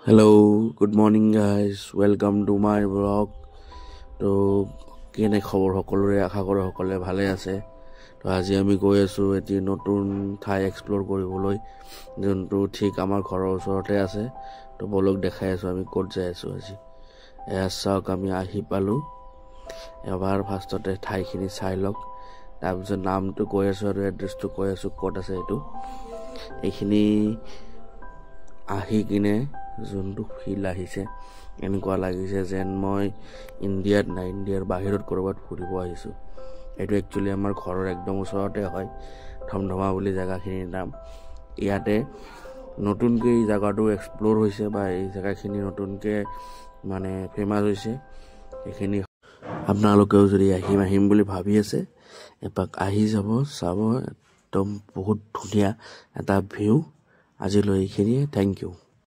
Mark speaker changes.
Speaker 1: Hello, good morning guys. Welcome to my vlog. তো কেনে খবৰ সকলোৰে আশা কৰো সকলোৱে ভালে আছে। তো আজি আমি গৈ আছো এটি নতুন ঠাই এক্সপ্লোৰ কৰিবলৈ যোনটো ঠিক আমাৰ ঘৰৰ ওচৰতে আছে। তো বলক দেখাই আছো আমি ক'ত যাই আছো আজি। এয়া চাওক আমি আহি পালো। এবাৰ ফাৰ্ষ্টতে ঠাইখিনি চাই লওক। তাৰপিছত নামটো কৈ আছো আৰু এড্ৰেছটো কৈ আছো ক'ত আছে এইটো। এইখিনি আহি কিনে যোনটো ফিল আহিছে এনেকুৱা লাগিছে যেন মই ইণ্ডিয়াত নাই ইণ্ডিয়াৰ বাহিৰত ক'ৰবাত ফুৰিব আহিছো। এইটো একচুৱেলি আমাৰ ঘৰৰ একদম ওচৰতে হয় ধমধমা বুলি জেগাখিনিৰ নাম। ইয়াতে নতুনকৈ এই জেগাটো এক্সপ্লোৰ হৈছে বা এই জেগাখিনি নতুনকৈ মানে ফেমাছ হৈছে। এইখিনি আপোনালোকেও যদি আহিম বুলি ভাবি আছে এপাক আহি যাব চাব। একদম বহুত ধুনীয়া এটা ভিউ। আজিলৈ এইখিনিয়ে। Thank U.